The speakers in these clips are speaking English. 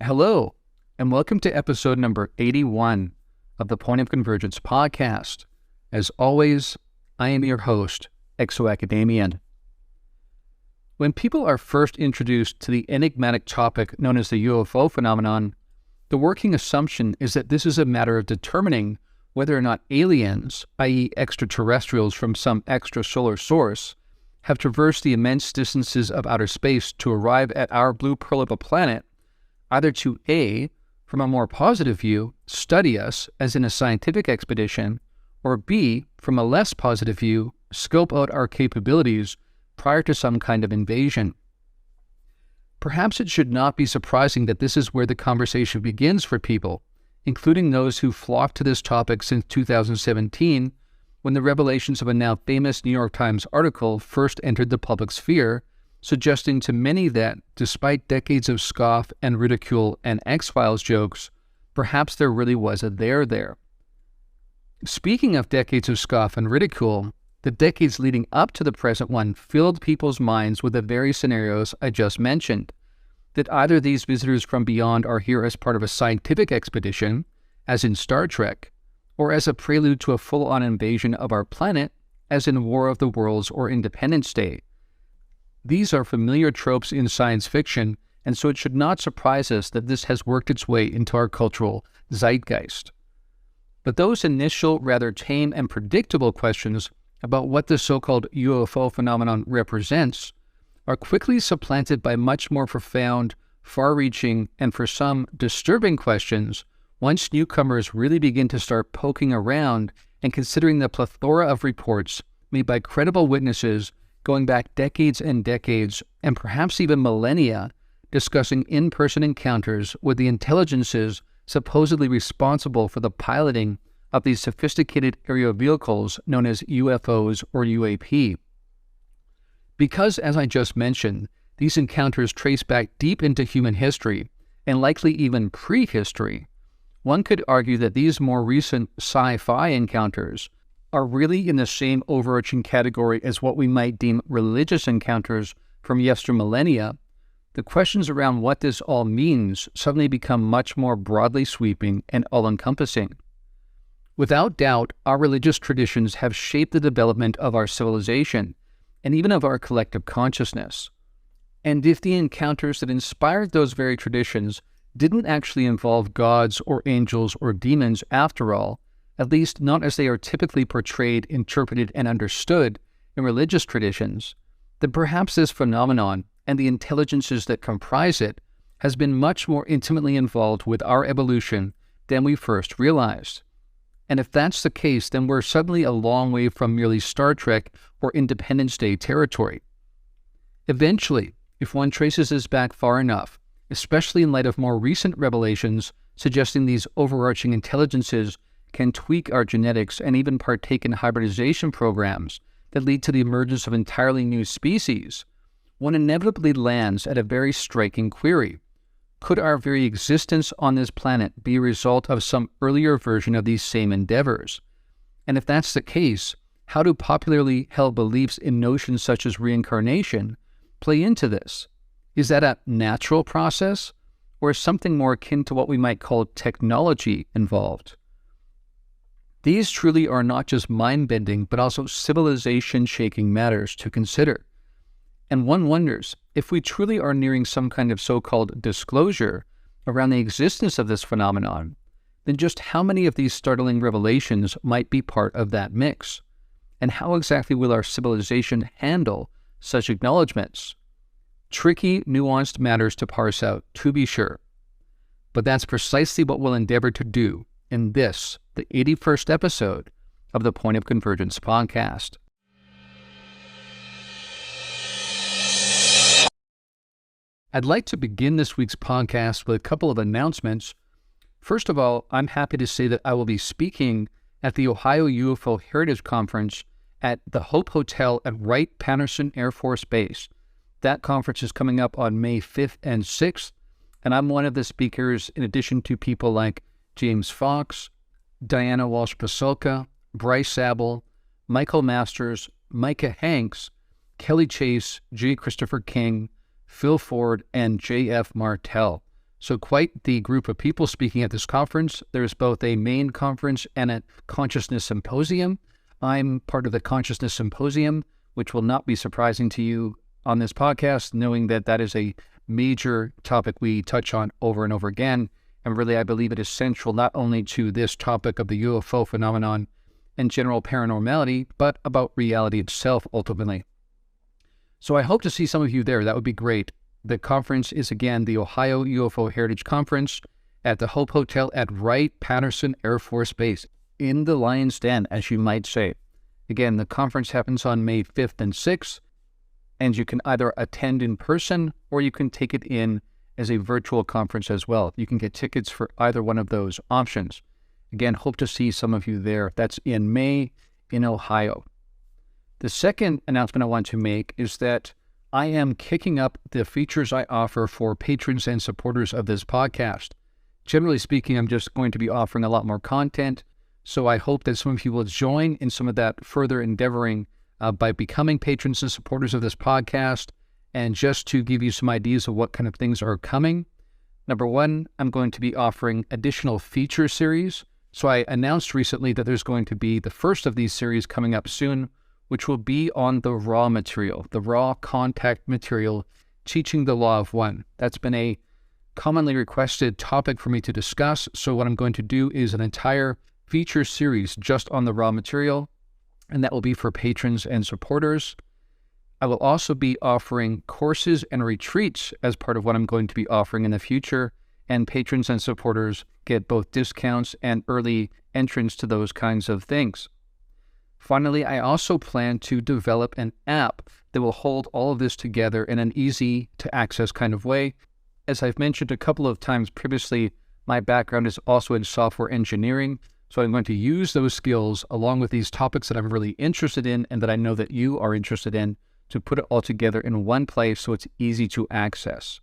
Hello, and welcome to episode number 81 of the Point of Convergence podcast. As always, I am your host, ExoAcademian. When people are first introduced to the enigmatic topic known as the UFO phenomenon, the working assumption is that this is a matter of determining whether or not aliens, i.e. extraterrestrials from some extrasolar source, have traversed the immense distances of outer space to arrive at our blue pearl of a planet, either to A, from a more positive view, study us as in a scientific expedition, or B, from a less positive view, scope out our capabilities prior to some kind of invasion. Perhaps it should not be surprising that this is where the conversation begins for people, including those who flocked to this topic since 2017, when the revelations of a now famous New York Times article first entered the public sphere, suggesting to many that, despite decades of scoff and ridicule and X-Files jokes, perhaps there really was a there. Speaking of decades of scoff and ridicule, the decades leading up to the present one filled people's minds with the very scenarios I just mentioned, that either these visitors from beyond are here as part of a scientific expedition, as in Star Trek, or as a prelude to a full-on invasion of our planet, as in War of the Worlds or Independence Day. These are familiar tropes in science fiction, and so it should not surprise us that this has worked its way into our cultural zeitgeist. But those initial, rather tame and predictable questions about what the so-called UFO phenomenon represents are quickly supplanted by much more profound, far-reaching, and for some, disturbing questions once newcomers really begin to start poking around and considering the plethora of reports made by credible witnesses going back decades and decades, and perhaps even millennia, discussing in-person encounters with the intelligences supposedly responsible for the piloting of these sophisticated aerial vehicles known as UFOs or UAP. Because, as I just mentioned, these encounters trace back deep into human history, and likely even prehistory, one could argue that these more recent sci-fi encounters are really in the same overarching category as what we might deem religious encounters from yestermillennia. The questions around what this all means suddenly become much more broadly sweeping and all-encompassing. Without doubt, our religious traditions have shaped the development of our civilization, and even of our collective consciousness. And if the encounters that inspired those very traditions didn't actually involve gods or angels or demons after all, at least not as they are typically portrayed, interpreted, and understood in religious traditions, then perhaps this phenomenon and the intelligences that comprise it has been much more intimately involved with our evolution than we first realized. And if that's the case, then we're suddenly a long way from merely Star Trek or Independence Day territory. Eventually, if one traces this back far enough, especially in light of more recent revelations suggesting these overarching intelligences can tweak our genetics and even partake in hybridization programs that lead to the emergence of entirely new species, one inevitably lands at a very striking query. Could our very existence on this planet be a result of some earlier version of these same endeavors? And if that's the case, how do popularly held beliefs in notions such as reincarnation play into this? Is that a natural process, or is something more akin to what we might call technology involved? These truly are not just mind-bending, but also civilization-shaking matters to consider. And one wonders, if we truly are nearing some kind of so-called disclosure around the existence of this phenomenon, then just how many of these startling revelations might be part of that mix? And how exactly will our civilization handle such acknowledgments? Tricky, nuanced matters to parse out, to be sure. But that's precisely what we'll endeavor to do in this, the 81st episode of the Point of Convergence podcast. I'd like to begin this week's podcast with a couple of announcements. First of all, I'm happy to say that I will be speaking at the Ohio UFO Heritage Conference at the Hope Hotel at Wright-Patterson Air Force Base. That conference is coming up on May 5th and 6th, and I'm one of the speakers in addition to people like James Fox, Diana Walsh-Pasulka, Bryce Sabel, Michael Masters, Micah Hanks, Kelly Chase, J. Christopher King, Phil Ford, and J.F. Martell. So quite the group of people speaking at this conference. There's both a main conference and a consciousness symposium. I'm part of the consciousness symposium, which will not be surprising to you on this podcast, knowing that that is a major topic we touch on over and over again. And really, I believe it is central not only to this topic of the UFO phenomenon and general paranormality, but about reality itself ultimately. So I hope to see some of you there. That would be great. The conference is, again, the Ohio UFO Heritage Conference at the Hope Hotel at Wright-Patterson Air Force Base, in the Lion's Den, as you might say. Again, the conference happens on May 5th and 6th, and you can either attend in person or you can take it in as a virtual conference as well. You can get tickets for either one of those options. Again, hope to see some of you there. That's in May in Ohio. The second announcement I want to make is that I am kicking up the features I offer for patrons and supporters of this podcast. Generally speaking, I'm just going to be offering a lot more content, so I hope that some of you will join in some of that further endeavoring by becoming patrons and supporters of this podcast. And just to give you some ideas of what kind of things are coming, number one, I'm going to be offering additional feature series. So I announced recently that there's going to be the first of these series coming up soon, which will be on the raw material, the raw contact material, teaching the law of one. That's been a commonly requested topic for me to discuss. So what I'm going to do is an entire feature series just on the raw material, and that will be for patrons and supporters. I will also be offering courses and retreats as part of what I'm going to be offering in the future, and patrons and supporters get both discounts and early entrance to those kinds of things. Finally, I also plan to develop an app that will hold all of this together in an easy-to-access kind of way. As I've mentioned a couple of times previously, my background is also in software engineering, so I'm going to use those skills along with these topics that I'm really interested in and that I know that you are interested in to put it all together in one place so it's easy to access.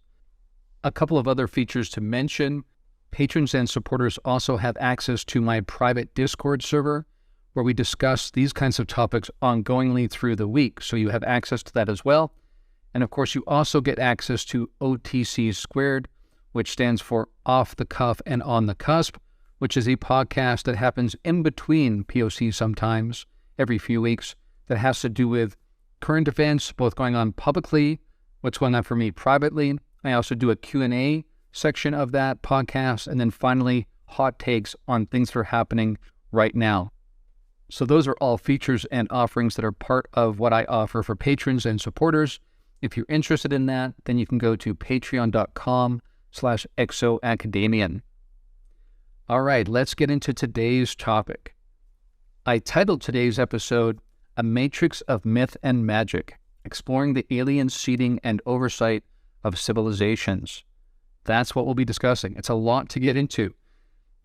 A couple of other features to mention. Patrons and supporters also have access to my private Discord server, where we discuss these kinds of topics ongoingly through the week. So you have access to that as well. And of course, you also get access to OTC Squared, which stands for Off the Cuff and On the Cusp, which is a podcast that happens in between PoC sometimes, every few weeks, that has to do with current events, both going on publicly, what's going on for me privately. I also do a Q&A section of that podcast, and then finally, hot takes on things that are happening right now. So those are all features and offerings that are part of what I offer for patrons and supporters. If you're interested in that, then you can go to patreon.com/ExoAcademian. All right, let's get into today's topic. I titled today's episode, A Matrix of Myth and Magic, Exploring the Alien Seeding and Oversight of Civilizations. That's what we'll be discussing. It's a lot to get into.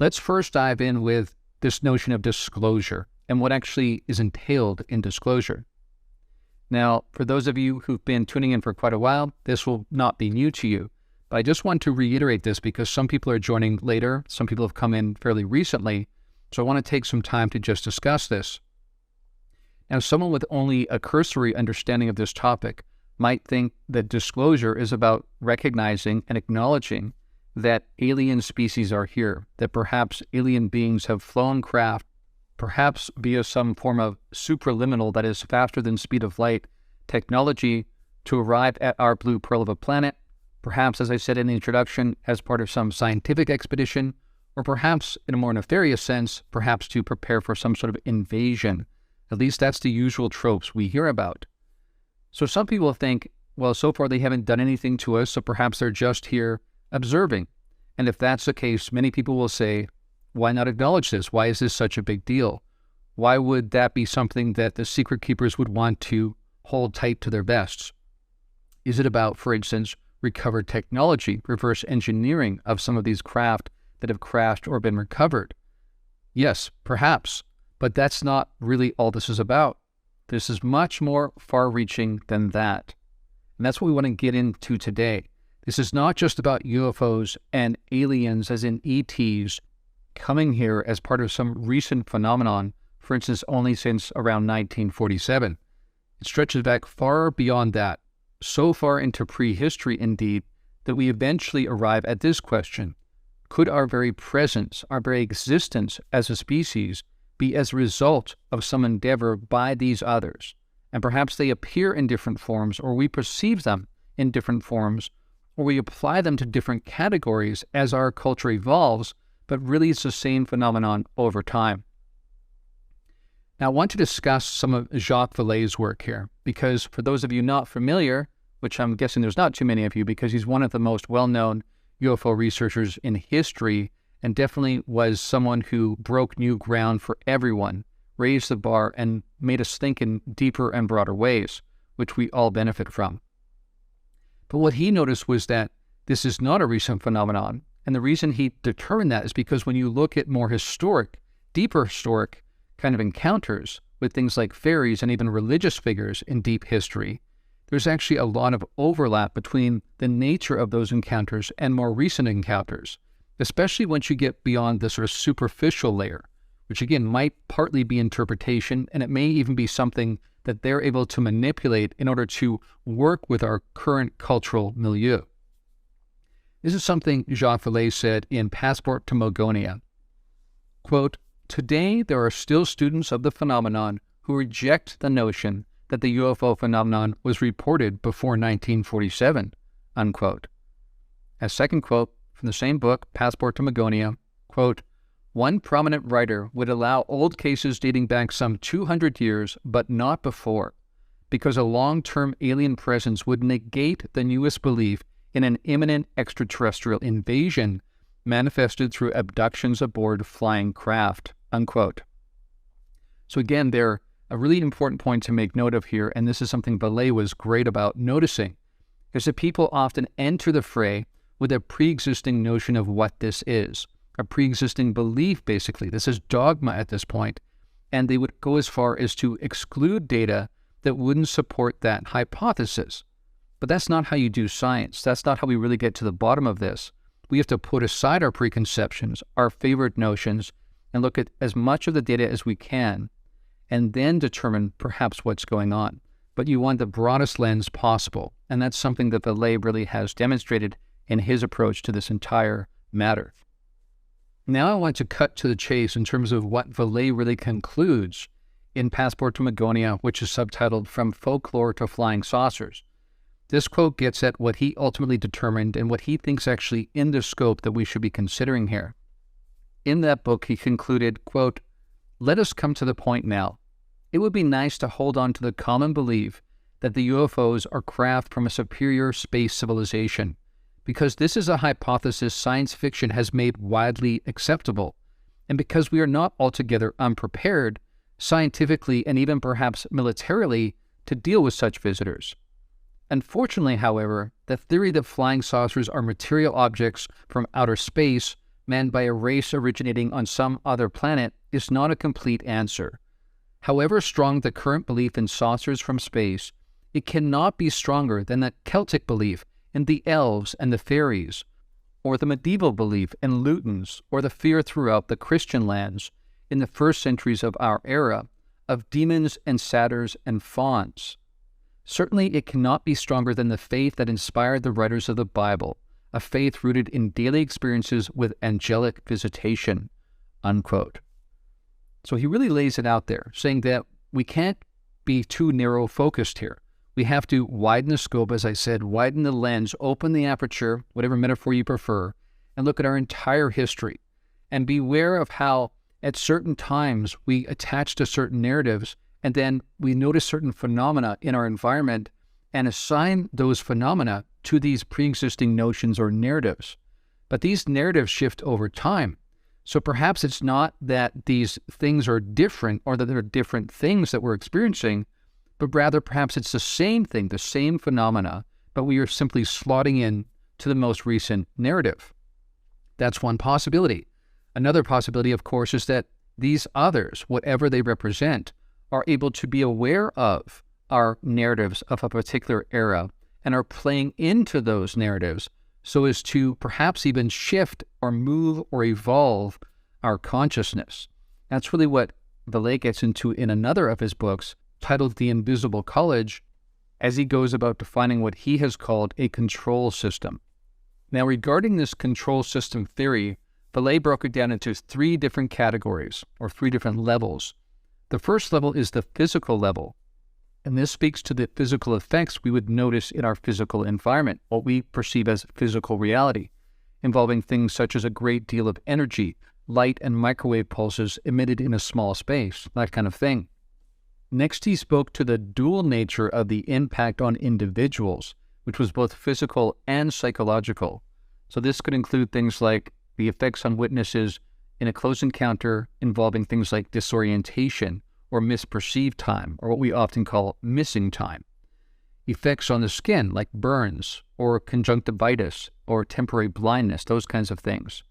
Let's first dive in with this notion of disclosure and what actually is entailed in disclosure. Now, for those of you who've been tuning in for quite a while, this will not be new to you, but I just want to reiterate this because some people are joining later, some people have come in fairly recently, so I want to take some time to just discuss this. Now, someone with only a cursory understanding of this topic might think that disclosure is about recognizing and acknowledging that alien species are here, that perhaps alien beings have flown craft, perhaps via some form of supraliminal, that is faster than speed of light, technology to arrive at our blue pearl of a planet, perhaps, as I said in the introduction, as part of some scientific expedition, or perhaps in a more nefarious sense, perhaps to prepare for some sort of invasion. At least that's the usual tropes we hear about. So some people think, well, so far they haven't done anything to us, so perhaps they're just here observing. And if that's the case, many people will say, why not acknowledge this? Why is this such a big deal? Why would that be something that the secret keepers would want to hold tight to their vests? Is it about, for instance, recovered technology, reverse engineering of some of these craft that have crashed or been recovered? Yes, perhaps, but that's not really all this is about. This is much more far-reaching than that. And that's what we want to get into today. This is not just about UFOs and aliens, as in ETs, coming here as part of some recent phenomenon, for instance, only since around 1947. It stretches back far beyond that, so far into prehistory indeed, that we eventually arrive at this question: could our very presence, our very existence as a species, be as a result of some endeavor by these others? And perhaps they appear in different forms, or we perceive them in different forms, or we apply them to different categories as our culture evolves, but really it's the same phenomenon over time. Now, I want to discuss some of Jacques Vallee's work here, because for those of you not familiar, which I'm guessing there's not too many of you, because he's one of the most well-known UFO researchers in history, and definitely was someone who broke new ground for everyone, raised the bar, and made us think in deeper and broader ways, which we all benefit from. But what he noticed was that this is not a recent phenomenon, and the reason he determined that is because when you look at more historic, deeper historic kind of encounters with things like fairies and even religious figures in deep history, there's actually a lot of overlap between the nature of those encounters and more recent encounters, especially once you get beyond the sort of superficial layer, which again might partly be interpretation, and it may even be something that they're able to manipulate in order to work with our current cultural milieu. This is something Jacques Vallee said in Passport to Mogonia. Quote, "Today there are still students of the phenomenon who reject the notion that the UFO phenomenon was reported before 1947, unquote." A second quote from the same book, Passport to Mogonia, quote, "One prominent writer would allow old cases dating back some 200 years, but not before, because a long-term alien presence would negate the newest belief in an imminent extraterrestrial invasion manifested through abductions aboard flying craft," unquote. So again, there a really important point to make note of here, and this is something Vallee was great about noticing, is that people often enter the fray with a pre-existing notion of what this is, a pre-existing belief, basically. This is dogma at this point, and they would go as far as to exclude data that wouldn't support that hypothesis. But that's not how you do science. That's not how we really get to the bottom of this. We have to put aside our preconceptions, our favorite notions, and look at as much of the data as we can, and then determine perhaps what's going on. But you want the broadest lens possible, and that's something that Vallee really has demonstrated in his approach to this entire matter. Now I want to cut to the chase in terms of what Vallee really concludes in Passport to Mogonia, which is subtitled From Folklore to Flying Saucers. This quote gets at what he ultimately determined and what he thinks actually in the scope that we should be considering here. In that book, he concluded, quote, "Let us come to the point now. It would be nice to hold on to the common belief that the UFOs are craft from a superior space civilization, because this is a hypothesis science fiction has made widely acceptable, and because we are not altogether unprepared, scientifically and even perhaps militarily, to deal with such visitors. Unfortunately, however, the theory that flying saucers are material objects from outer space manned by a race originating on some other planet is not a complete answer. However strong the current belief in saucers from space, it cannot be stronger than the Celtic belief in the elves and the fairies, or the medieval belief in Lutins, or the fear throughout the Christian lands in the first centuries of our era of demons and satyrs and fauns. Certainly it cannot be stronger than the faith that inspired the writers of the Bible, a faith rooted in daily experiences with angelic visitation," unquote. So he really lays it out there, saying that we can't be too narrow-focused here. We have to widen the scope, as I said, widen the lens, open the aperture, whatever metaphor you prefer, and look at our entire history. And beware of how, at certain times, we attach to certain narratives, and then we notice certain phenomena in our environment and assign those phenomena to these pre-existing notions or narratives. But these narratives shift over time. So perhaps it's not that these things are different or that there are different things that we're experiencing, but rather perhaps it's the same thing, the same phenomena, but we are simply slotting in to the most recent narrative. That's one possibility. Another possibility, of course, is that these others, whatever they represent, are able to be aware of our narratives of a particular era and are playing into those narratives so as to perhaps even shift or move or evolve our consciousness. That's really what Vallee gets into in another of his books titled The Invisible College, as he goes about defining what he has called a control system. Now, regarding this control system theory, Vallee broke it down into 3 different categories, or 3 different levels. The first level is the physical level, and this speaks to the physical effects we would notice in our physical environment, what we perceive as physical reality, involving things such as a great deal of energy, light and microwave pulses emitted in a small space, that kind of thing. Next, he spoke to the dual nature of the impact on individuals, which was both physical and psychological. So this could include things like the effects on witnesses in a close encounter involving things like disorientation or misperceived time, or what we often call missing time. Effects on the skin like burns or conjunctivitis or temporary blindness, those kinds of things.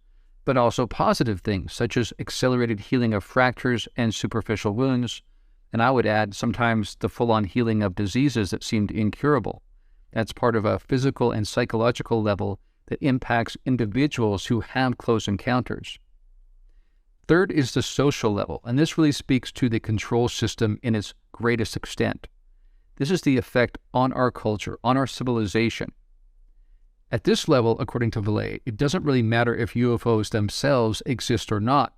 But also positive things such as accelerated healing of fractures and superficial wounds, and I would add sometimes the full-on healing of diseases that seemed incurable. That's part of a physical and psychological level that impacts individuals who have close encounters. Third is the social level, and this really speaks to the control system in its greatest extent. This is the effect on our culture, on our civilization. At this level, according to Vallee, it doesn't really matter if UFOs themselves exist or not,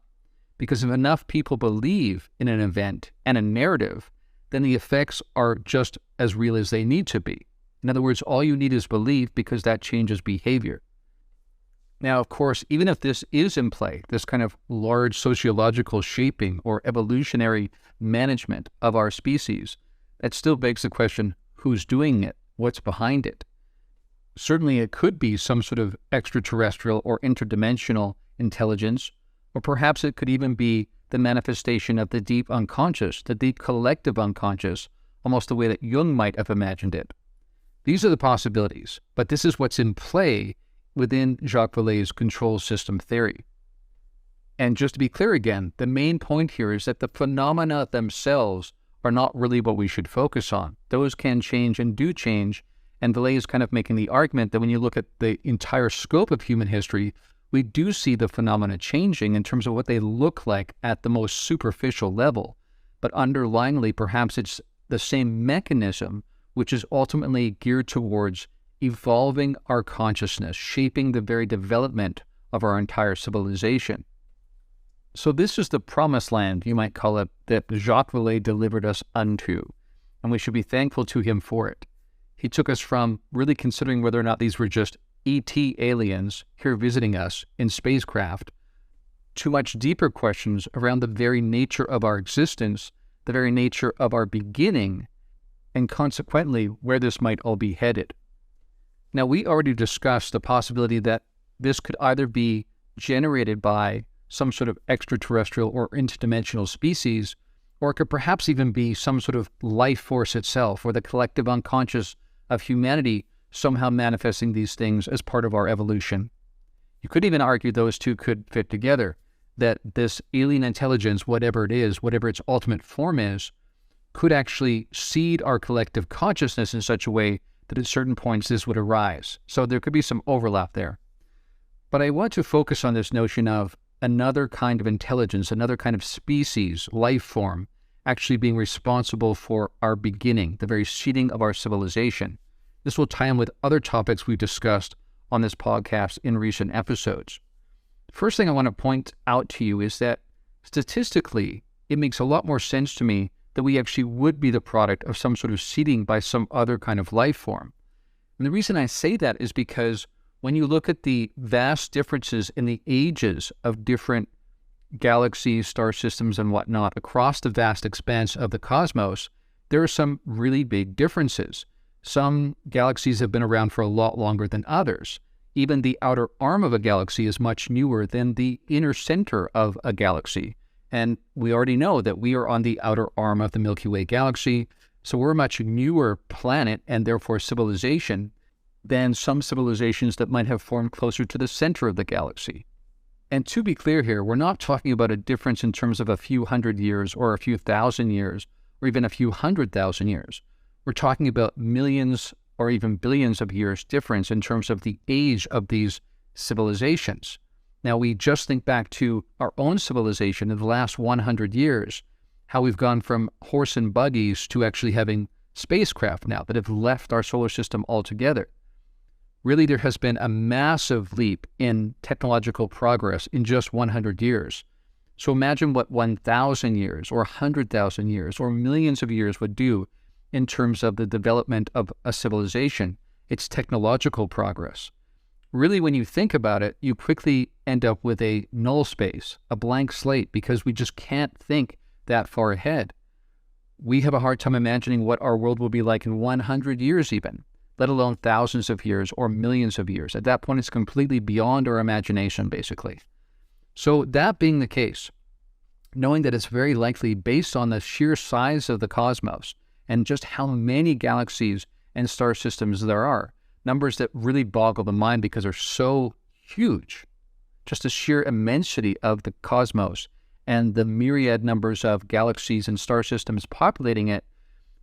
because if enough people believe in an event and a narrative, then the effects are just as real as they need to be. In other words, all you need is belief, because that changes behavior. Now, of course, even if this is in play, this kind of large sociological shaping or evolutionary management of our species, that still begs the question, who's doing it? What's behind it? Certainly it could be some sort of extraterrestrial or interdimensional intelligence, or perhaps it could even be the manifestation of the deep unconscious, the deep collective unconscious, almost the way that Jung might have imagined it. These are the possibilities, but this is what's in play within Jacques Vallee's control system theory. And just to be clear again, the main point here is that the phenomena themselves are not really what we should focus on. Those can change and do change, and Vallee is kind of making the argument that when you look at the entire scope of human history, we do see the phenomena changing in terms of what they look like at the most superficial level. But underlyingly, perhaps it's the same mechanism which is ultimately geared towards evolving our consciousness, shaping the very development of our entire civilization. So this is the promised land, you might call it, that Jacques Vallee delivered us unto, and we should be thankful to him for it. He took us from really considering whether or not these were just ET aliens here visiting us in spacecraft to much deeper questions around the very nature of our existence, the very nature of our beginning, and consequently where this might all be headed. Now, we already discussed the possibility that this could either be generated by some sort of extraterrestrial or interdimensional species, or it could perhaps even be some sort of life force itself, or the collective unconscious of humanity somehow manifesting these things as part of our evolution. You could even argue those two could fit together, that this alien intelligence, whatever it is, whatever its ultimate form is, could actually seed our collective consciousness in such a way that at certain points this would arise. So there could be some overlap there. But I want to focus on this notion of another kind of intelligence, another kind of species, life form, actually being responsible for our beginning, the very seeding of our civilization. This will tie in with other topics we've discussed on this podcast in recent episodes. First thing I want to point out to you is that statistically, it makes a lot more sense to me that we actually would be the product of some sort of seeding by some other kind of life form. And the reason I say that is because when you look at the vast differences in the ages of different galaxies, star systems, and whatnot across the vast expanse of the cosmos, there are some really big differences. Some galaxies have been around for a lot longer than others. Even the outer arm of a galaxy is much newer than the inner center of a galaxy. And we already know that we are on the outer arm of the Milky Way galaxy, so we're a much newer planet and therefore civilization than some civilizations that might have formed closer to the center of the galaxy. And to be clear here, we're not talking about a difference in terms of a few hundred years or a few thousand years or even a few 100,000 years. We're talking about millions or even billions of years difference in terms of the age of these civilizations. Now, we just think back to our own civilization in the last 100 years, how we've gone from horse and buggies to actually having spacecraft now that have left our solar system altogether. Really, there has been a massive leap in technological progress in just 100 years. So imagine what 1,000 years or 100,000 years or millions of years would do in terms of the development of a civilization. It's technological progress. Really, when you think about it, you quickly end up with a null space, a blank slate, because we just can't think that far ahead. We have a hard time imagining what our world will be like in 100 years even, let alone thousands of years or millions of years. At that point, it's completely beyond our imagination, basically. So that being the case, knowing that it's very likely based on the sheer size of the cosmos and just how many galaxies and star systems there are, numbers that really boggle the mind because they're so huge, just the sheer immensity of the cosmos and the myriad numbers of galaxies and star systems populating it,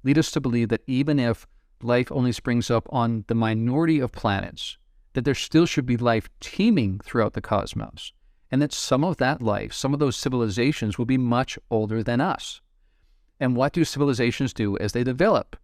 lead us to believe that even if life only springs up on the minority of planets, that there still should be life teeming throughout the cosmos, and that some of that life, some of those civilizations will be much older than us. And what do civilizations do as they develop?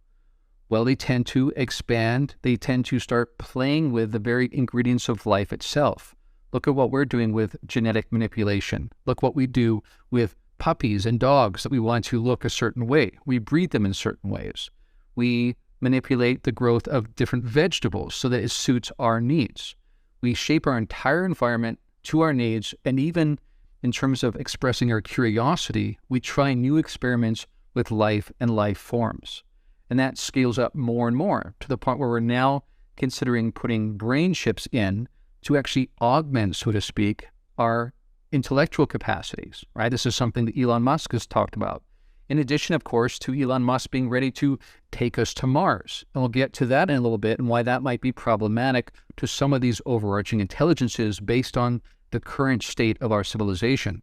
Well, they tend to expand. They tend to start playing with the very ingredients of life itself. Look at what we're doing with genetic manipulation. Look what we do with puppies and dogs that we want to look a certain way. We breed them in certain ways. We manipulate the growth of different vegetables so that it suits our needs. We shape our entire environment to our needs, and even in terms of expressing our curiosity, we try new experiments with life and life forms. And that scales up more and more to the point where we're now considering putting brain chips in to actually augment, so to speak, our intellectual capacities, right? This is something that Elon Musk has talked about. In addition, of course, to Elon Musk being ready to take us to Mars. And we'll get to that in a little bit and why that might be problematic to some of these overarching intelligences based on the current state of our civilization.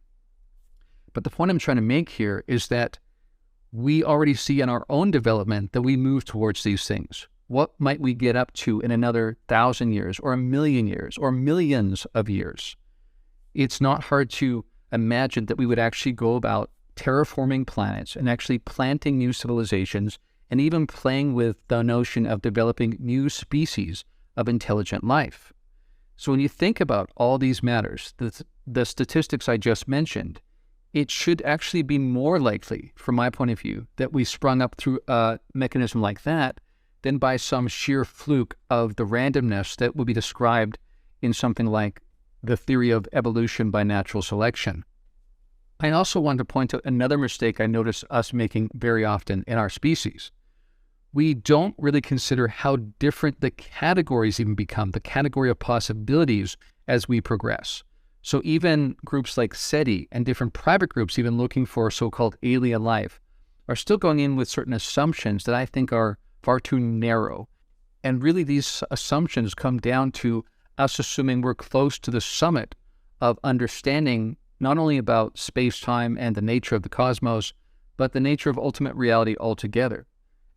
But the point I'm trying to make here is that we already see in our own development that we move towards these things. What might we get up to in another 1,000 years or 1,000,000 years or millions of years? It's not hard to imagine that we would actually go about terraforming planets and actually planting new civilizations and even playing with the notion of developing new species of intelligent life. So when you think about all these matters, the statistics I just mentioned, it should actually be more likely, from my point of view, that we sprung up through a mechanism like that than by some sheer fluke of the randomness that would be described in something like the theory of evolution by natural selection. I also want to point out another mistake I notice us making very often in our species. We don't really consider how different the categories even become, the category of possibilities as we progress. So even groups like SETI and different private groups even looking for so-called alien life are still going in with certain assumptions that I think are far too narrow. And really these assumptions come down to us assuming we're close to the summit of understanding not only about space-time and the nature of the cosmos, but the nature of ultimate reality altogether.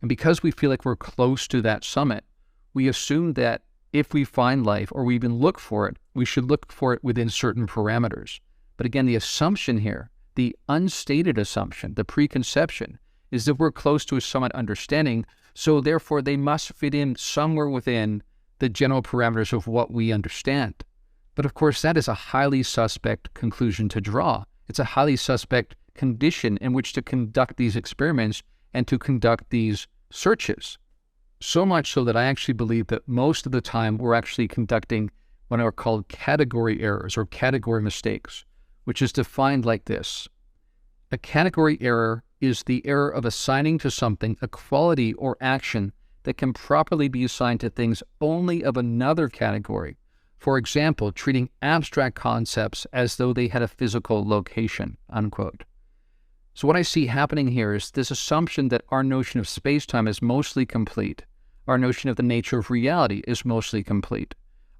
And because we feel like we're close to that summit, we assume that if we find life or we even look for it, we should look for it within certain parameters. But again, the assumption here, the unstated assumption, the preconception, is that we're close to a summit understanding, so therefore they must fit in somewhere within the general parameters of what we understand. But of course, that is a highly suspect conclusion to draw. It's a highly suspect condition in which to conduct these experiments and to conduct these searches. So much so that I actually believe that most of the time we're actually conducting what are called category errors or category mistakes, which is defined like this. A category error is the error of assigning to something a quality or action that can properly be assigned to things only of another category. For example, treating abstract concepts as though they had a physical location, unquote. So what I see happening here is this assumption that our notion of space-time is mostly complete. Our notion of the nature of reality is mostly complete.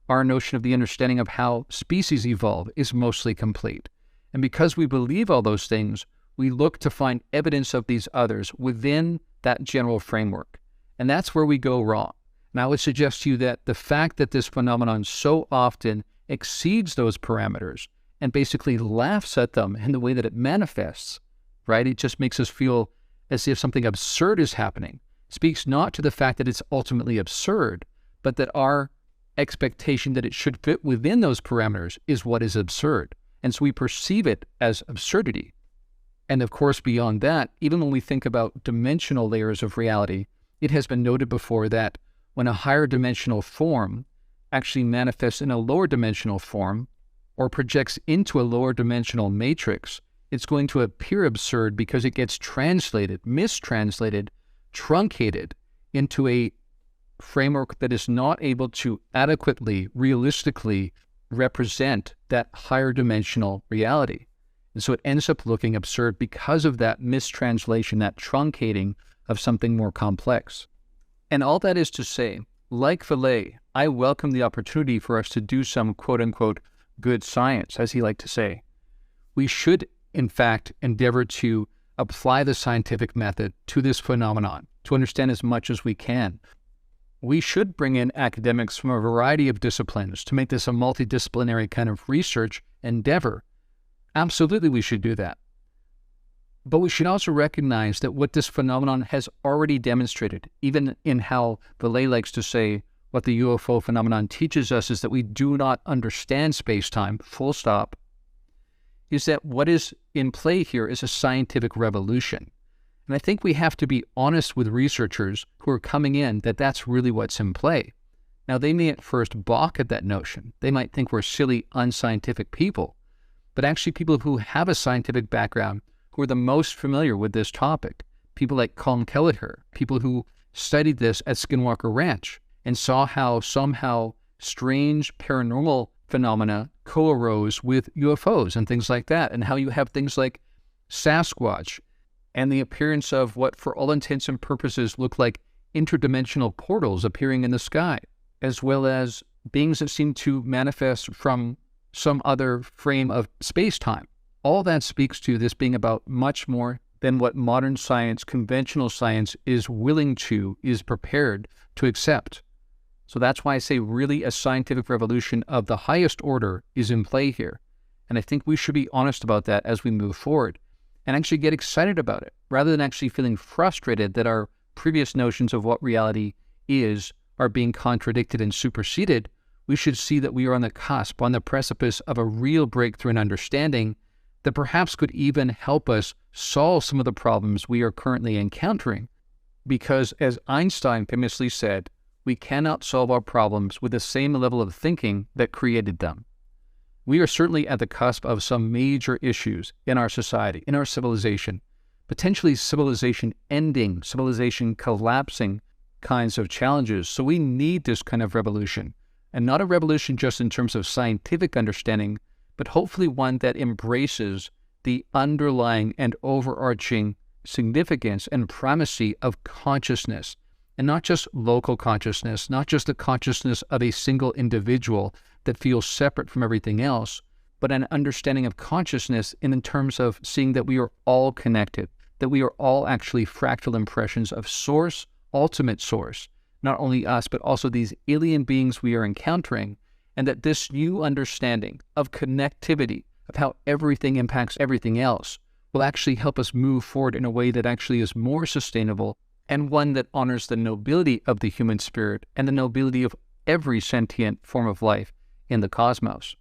Our notion of the understanding of how species evolve is mostly complete. And because we believe all those things, we look to find evidence of these others within that general framework. And that's where we go wrong. And I would suggest to you that the fact that this phenomenon so often exceeds those parameters and basically laughs at them in the way that it manifests, right? It just makes us feel as if something absurd is happening. Speaks not to the fact that it's ultimately absurd, but that our expectation that it should fit within those parameters is what is absurd. And so we perceive it as absurdity. And of course, beyond that, even when we think about dimensional layers of reality, it has been noted before that when a higher dimensional form actually manifests in a lower dimensional form or projects into a lower dimensional matrix, it's going to appear absurd because it gets translated, mistranslated, truncated into a framework that is not able to adequately, realistically represent that higher dimensional reality. And so it ends up looking absurd because of that mistranslation, that truncating of something more complex. And all that is to say, like Vallee, I welcome the opportunity for us to do some quote-unquote good science, as he liked to say. We should, in fact, endeavor to apply the scientific method to this phenomenon, to understand as much as we can. We should bring in academics from a variety of disciplines to make this a multidisciplinary kind of research endeavor. Absolutely, we should do that. But we should also recognize that what this phenomenon has already demonstrated, even in how Vallee likes to say what the UFO phenomenon teaches us is that we do not understand space-time, full stop, is that what is in play here is a scientific revolution. And I think we have to be honest with researchers who are coming in that that's really what's in play. Now, they may at first balk at that notion. They might think we're silly, unscientific people. But actually people who have a scientific background, who are the most familiar with this topic, people like Colin Kelleher, people who studied this at Skinwalker Ranch and saw how somehow strange paranormal phenomena co-arose with UFOs and things like that, and how you have things like Sasquatch and the appearance of what for all intents and purposes look like interdimensional portals appearing in the sky, as well as beings that seem to manifest from some other frame of space-time. All that speaks to this being about much more than what modern science, conventional science, is prepared to accept. So that's why I say really a scientific revolution of the highest order is in play here. And I think we should be honest about that as we move forward and actually get excited about it, rather than actually feeling frustrated that our previous notions of what reality is are being contradicted and superseded. We should see that we are on the cusp, on the precipice of a real breakthrough in understanding that perhaps could even help us solve some of the problems we are currently encountering. Because as Einstein famously said, we cannot solve our problems with the same level of thinking that created them. We are certainly at the cusp of some major issues in our society, in our civilization, potentially civilization ending, civilization collapsing kinds of challenges. So we need this kind of revolution. And not a revolution just in terms of scientific understanding, but hopefully one that embraces the underlying and overarching significance and primacy of consciousness, and not just local consciousness, not just the consciousness of a single individual that feels separate from everything else, but an understanding of consciousness in terms of seeing that we are all connected, that we are all actually fractal impressions of source, ultimate source, not only us, but also these alien beings we are encountering, and that this new understanding of connectivity, of how everything impacts everything else, will actually help us move forward in a way that actually is more sustainable and one that honors the nobility of the human spirit and the nobility of every sentient form of life in the cosmos.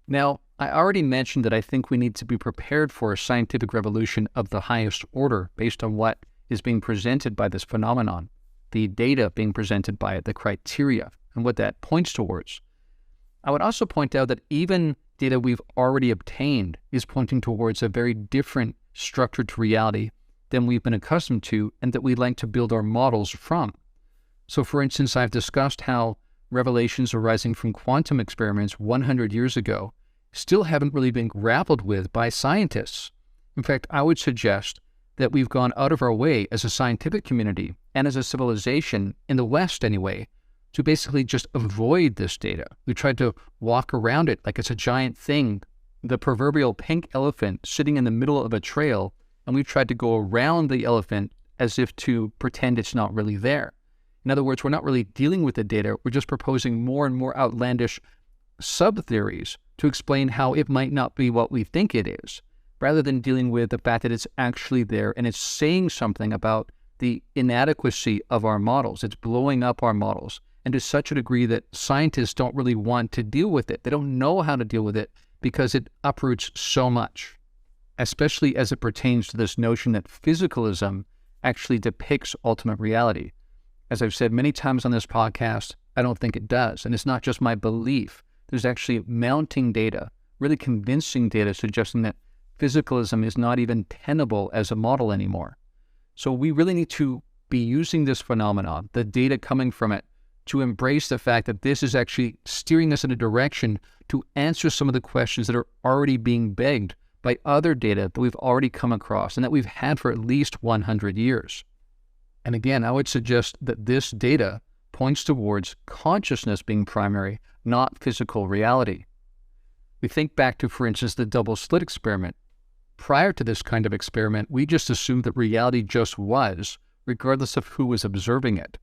Now, I already mentioned that I think we need to be prepared for a scientific revolution of the highest order based on what is being presented by this phenomenon, the data being presented by it, the criteria, and what that points towards. I would also point out that even data we've already obtained is pointing towards a very different structure to reality than we've been accustomed to and that we'd like to build our models from. So for instance, I've discussed how revelations arising from quantum experiments 100 years ago still haven't really been grappled with by scientists. In fact, I would suggest that we've gone out of our way as a scientific community and as a civilization, in the West anyway, to basically just avoid this data. We tried to walk around it like it's a giant thing, the proverbial pink elephant sitting in the middle of a trail, and we've tried to go around the elephant as if to pretend it's not really there. In other words, we're not really dealing with the data, we're just proposing more and more outlandish sub-theories to explain how it might not be what we think it is, rather than dealing with the fact that it's actually there and it's saying something about the inadequacy of our models. It's blowing up our models and to such a degree that scientists don't really want to deal with it. They don't know how to deal with it because it uproots so much, especially as it pertains to this notion that physicalism actually depicts ultimate reality. As I've said many times on this podcast, I don't think it does. And it's not just my belief. There's actually mounting data, really convincing data suggesting that physicalism is not even tenable as a model anymore. So we really need to be using this phenomenon, the data coming from it, to embrace the fact that this is actually steering us in a direction to answer some of the questions that are already being begged by other data that we've already come across and that we've had for at least 100 years. And again, I would suggest that this data points towards consciousness being primary, not physical reality. We think back to, for instance, the double slit experiment. Prior to this kind of experiment, we just assumed that reality just was, regardless of who was observing it.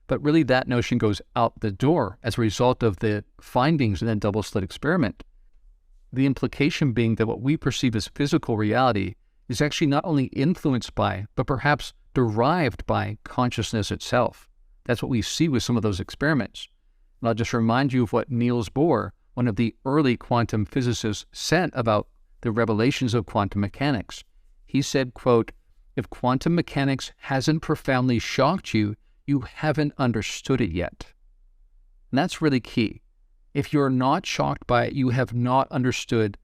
But really that notion goes out the door as a result of the findings in the double slit experiment. The implication being that what we perceive as physical reality is actually not only influenced by, but perhaps derived by consciousness itself. That's what we see with some of those experiments. And I'll just remind you of what Niels Bohr, one of the early quantum physicists, said about the revelations of quantum mechanics. He said, quote, "If quantum mechanics hasn't profoundly shocked you, you haven't understood it yet." And that's really key. If you're not shocked by it, you have not understood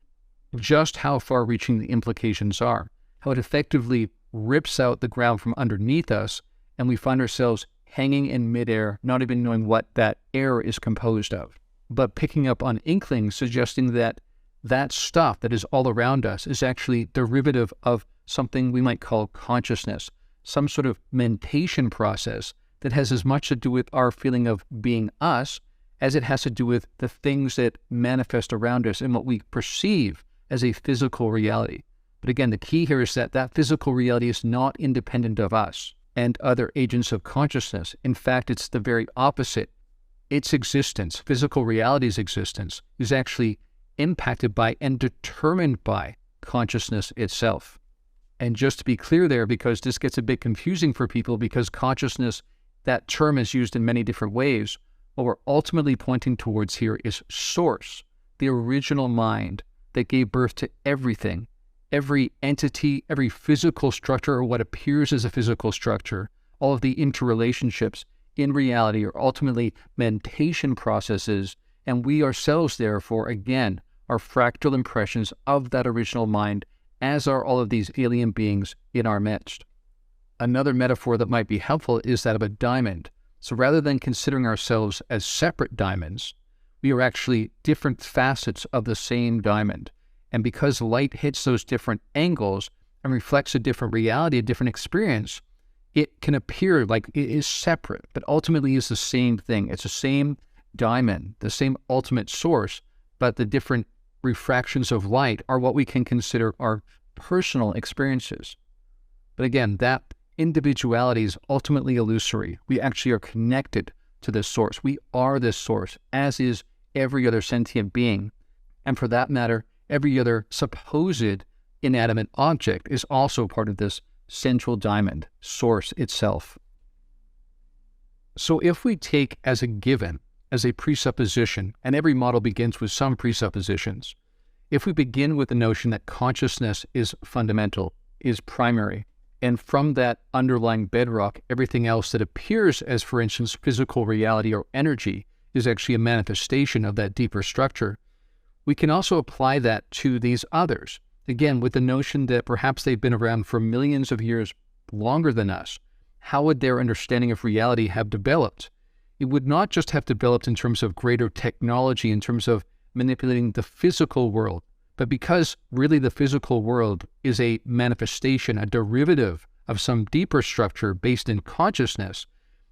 just how far-reaching the implications are, how it effectively rips out the ground from underneath us, and we find ourselves hanging in midair, not even knowing what that air is composed of, but picking up on inklings suggesting that that stuff that is all around us is actually derivative of something we might call consciousness, some sort of mentation process that has as much to do with our feeling of being us as it has to do with the things that manifest around us and what we perceive as a physical reality. But again, the key here is that that physical reality is not independent of us and other agents of consciousness. In fact, it's the very opposite. Its existence, physical reality's existence, is actually impacted by and determined by consciousness itself. And just to be clear there, because this gets a bit confusing for people, because consciousness, that term is used in many different ways, what we're ultimately pointing towards here is source, the original mind that gave birth to everything, every entity, every physical structure, or what appears as a physical structure, all of the interrelationships in reality are ultimately mentation processes, and we ourselves, therefore, again, are fractal impressions of that original mind, as are all of these alien beings in our midst. Another metaphor that might be helpful is that of a diamond. So rather than considering ourselves as separate diamonds, we are actually different facets of the same diamond. And because light hits those different angles and reflects a different reality, a different experience, it can appear like it is separate, but ultimately is the same thing. It's the same diamond, the same ultimate source, but the different refractions of light are what we can consider our personal experiences. But again, that individuality is ultimately illusory. We actually are connected to this source. We are this source, as is every other sentient being. And for that matter, every other supposed inanimate object is also part of this central diamond, source itself. So if we take as a given, as a presupposition, and every model begins with some presuppositions, if we begin with the notion that consciousness is fundamental, is primary, and from that underlying bedrock, everything else that appears as, for instance, physical reality or energy is actually a manifestation of that deeper structure, we can also apply that to these others. Again, with the notion that perhaps they've been around for millions of years longer than us. How would their understanding of reality have developed? It would not just have developed in terms of greater technology, in terms of manipulating the physical world, but because really the physical world is a manifestation, a derivative of some deeper structure based in consciousness,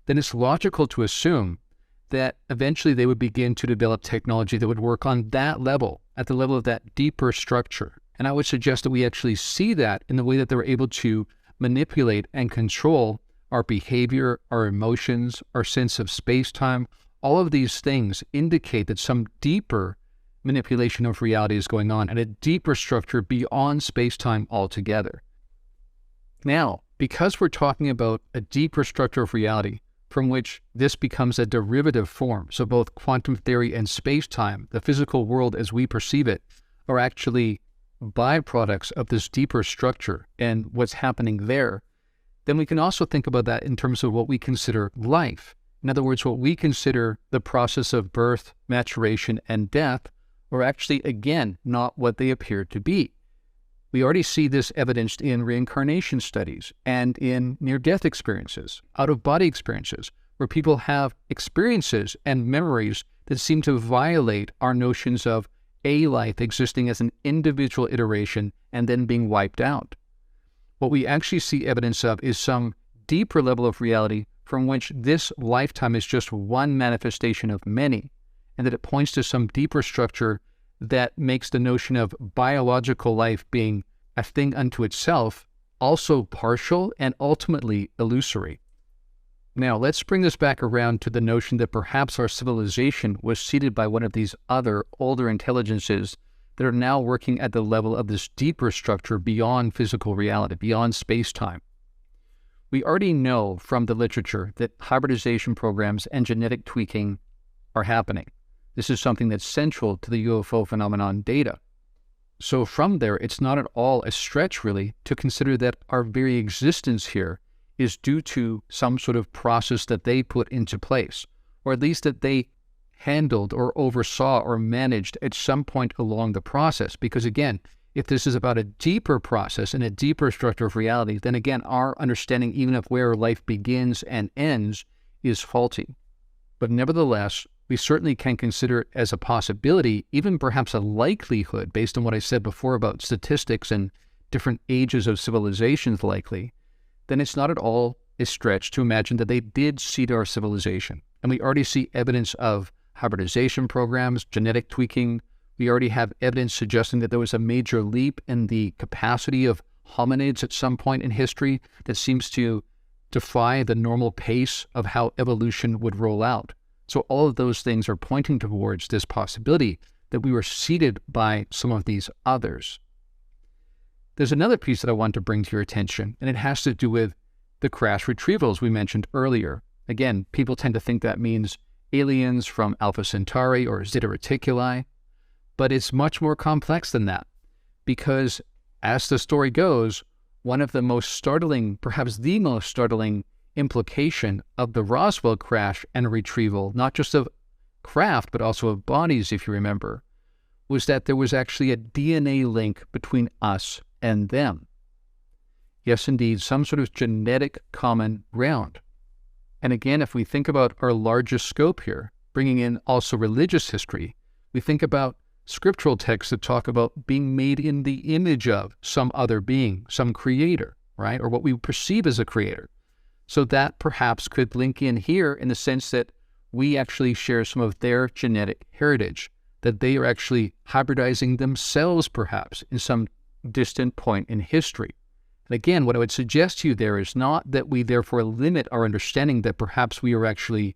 then it's logical to assume that eventually they would begin to develop technology that would work on that level, at the level of that deeper structure. And I would suggest that we actually see that in the way that they're able to manipulate and control our behavior, our emotions, our sense of space-time. All of these things indicate that some deeper manipulation of reality is going on, and a deeper structure beyond space-time altogether. Now, because we're talking about a deeper structure of reality, from which this becomes a derivative form. So both quantum theory and space-time, the physical world as we perceive it, are actually byproducts of this deeper structure and what's happening there. Then we can also think about that in terms of what we consider life. In other words, what we consider the process of birth, maturation, and death are actually, again, not what they appear to be. We already see this evidenced in reincarnation studies and in near-death experiences, out-of-body experiences, where people have experiences and memories that seem to violate our notions of a life existing as an individual iteration and then being wiped out. What we actually see evidence of is some deeper level of reality from which this lifetime is just one manifestation of many, and that it points to some deeper structure that makes the notion of biological life being a thing unto itself also partial and ultimately illusory. Now, let's bring this back around to the notion that perhaps our civilization was seeded by one of these other older intelligences that are now working at the level of this deeper structure beyond physical reality, beyond space-time. We already know from the literature that hybridization programs and genetic tweaking are happening. This is something that's central to the UFO phenomenon data. So from there, it's not at all a stretch, really, to consider that our very existence here is due to some sort of process that they put into place, or at least that they handled or oversaw or managed at some point along the process. Because again, if this is about a deeper process and a deeper structure of reality, then again, our understanding even of where life begins and ends is faulty. But nevertheless, we certainly can consider it as a possibility, even perhaps a likelihood, based on what I said before about statistics and different ages of civilizations likely, then it's not at all a stretch to imagine that they did seed our civilization. And we already see evidence of hybridization programs, genetic tweaking. We already have evidence suggesting that there was a major leap in the capacity of hominids at some point in history that seems to defy the normal pace of how evolution would roll out. So all of those things are pointing towards this possibility that we were seeded by some of these others. There's another piece that I want to bring to your attention, and it has to do with the crash retrievals we mentioned earlier. Again, people tend to think that means aliens from Alpha Centauri or Zeta Reticuli, but it's much more complex than that, because as the story goes, one of the most startling, perhaps the most startling implication of the Roswell crash and retrieval, not just of craft, but also of bodies, if you remember, was that there was actually a DNA link between us and them. Yes, indeed, some sort of genetic common ground. And again, if we think about our largest scope here, bringing in also religious history, we think about scriptural texts that talk about being made in the image of some other being, some creator, right? Or what we perceive as a creator. So that perhaps could link in here in the sense that we actually share some of their genetic heritage, that they are actually hybridizing themselves perhaps in some distant point in history. And again, what I would suggest to you there is not that we therefore limit our understanding that perhaps we are actually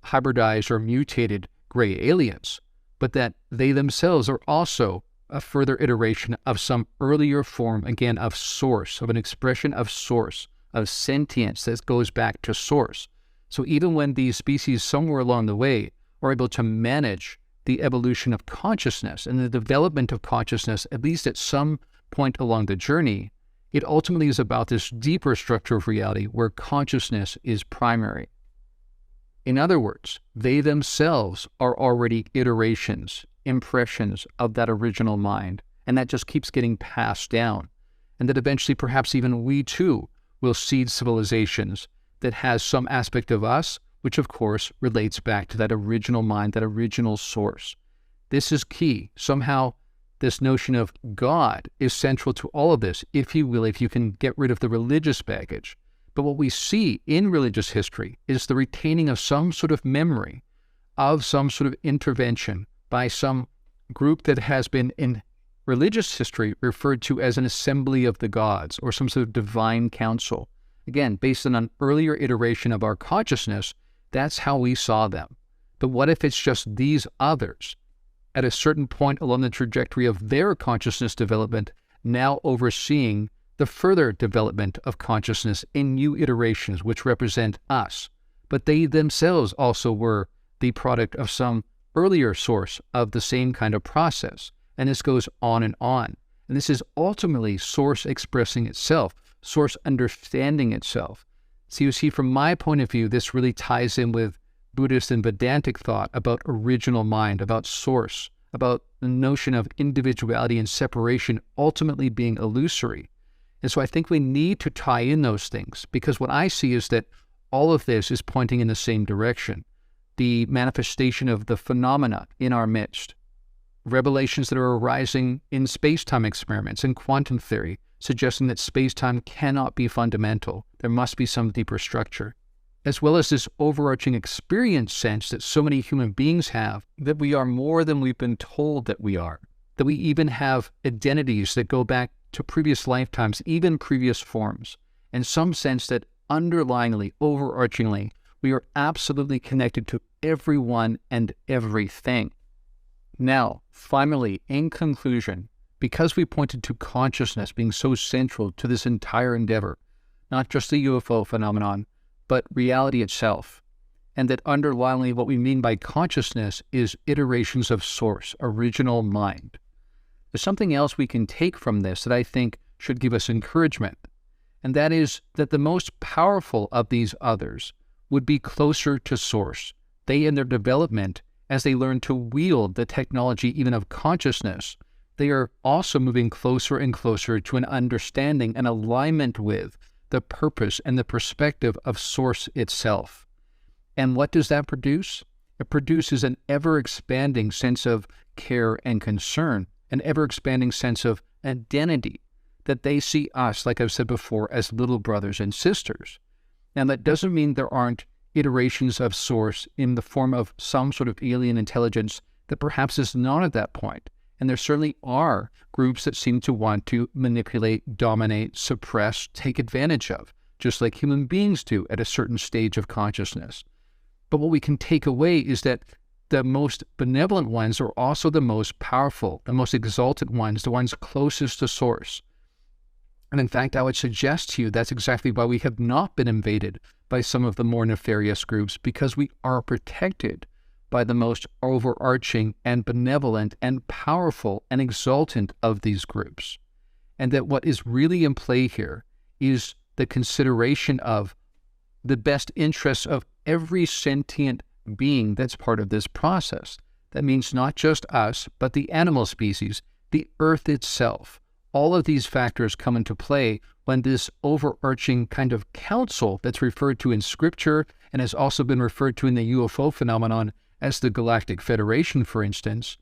hybridized or mutated gray aliens, but that they themselves are also a further iteration of some earlier form, again, of source, of an expression of source, of sentience that goes back to source. So even when these species somewhere along the way are able to manage the evolution of consciousness and the development of consciousness, at least at some point along the journey, it ultimately is about this deeper structure of reality where consciousness is primary. In other words, they themselves are already iterations, impressions of that original mind, and that just keeps getting passed down. And that eventually perhaps even we too will seed civilizations that has some aspect of us, which of course relates back to that original mind, that original source. This is key. Somehow this notion of God is central to all of this, if you will, if you can get rid of the religious baggage. But what we see in religious history is the retaining of some sort of memory, of some sort of intervention by some group that has been in religious history referred to as an assembly of the gods or some sort of divine council. Again, based on an earlier iteration of our consciousness, that's how we saw them. But what if it's just these others at a certain point along the trajectory of their consciousness development, now overseeing the further development of consciousness in new iterations which represent us, but they themselves also were the product of some earlier source of the same kind of process. And this goes on and on. And this is ultimately source expressing itself, source understanding itself. So you see, from my point of view, this really ties in with Buddhist and Vedantic thought about original mind, about source, about the notion of individuality and separation ultimately being illusory. And so I think we need to tie in those things, because what I see is that all of this is pointing in the same direction. The manifestation of the phenomena in our midst, revelations that are arising in space-time experiments and quantum theory, suggesting that space-time cannot be fundamental. There must be some deeper structure, as well as this overarching experience sense that so many human beings have, that we are more than we've been told that we are, that we even have identities that go back to previous lifetimes, even previous forms, and some sense that underlyingly, overarchingly, we are absolutely connected to everyone and everything. Now, finally, in conclusion, because we pointed to consciousness being so central to this entire endeavor, not just the UFO phenomenon, but reality itself, and that underlyingly what we mean by consciousness is iterations of source, original mind. There's something else we can take from this that I think should give us encouragement, and that is that the most powerful of these others would be closer to source. They, in their development, as they learn to wield the technology even of consciousness, they are also moving closer and closer to an understanding and alignment with the purpose and the perspective of source itself. And what does that produce? It produces an ever-expanding sense of care and concern, an ever-expanding sense of identity, that they see us, like I've said before, as little brothers and sisters. Now, that doesn't mean there aren't iterations of source in the form of some sort of alien intelligence that perhaps is not at that point. And there certainly are groups that seem to want to manipulate, dominate, suppress, take advantage of, just like human beings do at a certain stage of consciousness. But what we can take away is that the most benevolent ones are also the most powerful, the most exalted ones, the ones closest to source. And in fact, I would suggest to you that's exactly why we have not been invaded by some of the more nefarious groups, because we are protected by the most overarching and benevolent and powerful and exaltant of these groups. And that what is really in play here is the consideration of the best interests of every sentient being that's part of this process. That means not just us, but the animal species, the earth itself. All of these factors come into play when this overarching kind of council that's referred to in Scripture and has also been referred to in the UFO phenomenon as the Galactic Federation, for instance,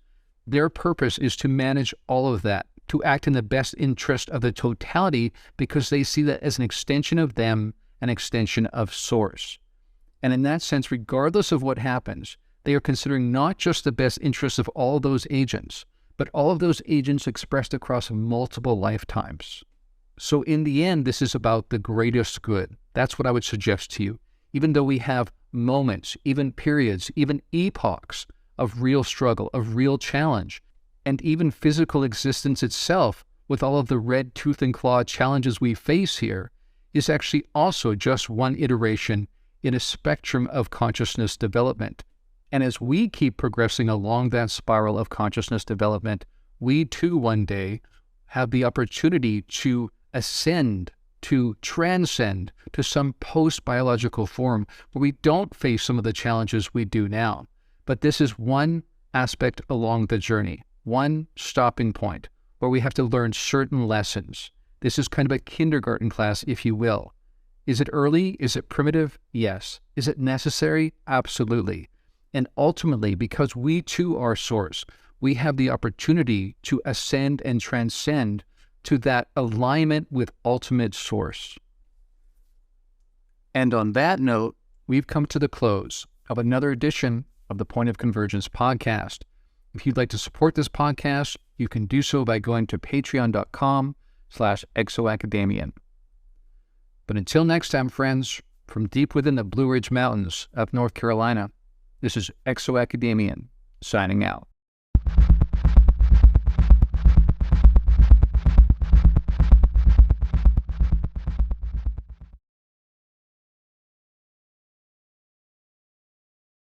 their purpose is to manage all of that, to act in the best interest of the totality, because they see that as an extension of them, an extension of source. And in that sense, regardless of what happens, they are considering not just the best interests of all those agents, but all of those agents expressed across multiple lifetimes. So in the end, this is about the greatest good. That's what I would suggest to you. Even though we have moments, even periods, even epochs of real struggle, of real challenge, and even physical existence itself, with all of the red tooth and claw challenges we face here, is actually also just one iteration in a spectrum of consciousness development. And as we keep progressing along that spiral of consciousness development, we too one day have the opportunity to ascend, to transcend to some post-biological form where we don't face some of the challenges we do now. But this is one aspect along the journey, one stopping point where we have to learn certain lessons. This is kind of a kindergarten class, if you will. Is it early? Is it primitive? Yes. Is it necessary? Absolutely. And ultimately, because we too are source, we have the opportunity to ascend and transcend to that alignment with ultimate source. And on that note, we've come to the close of another edition of the Point of Convergence podcast. If you'd like to support this podcast, you can do so by going to patreon.com/ExoAcademian. But until next time, friends, from deep within the Blue Ridge Mountains of North Carolina, this is ExoAcademian signing out.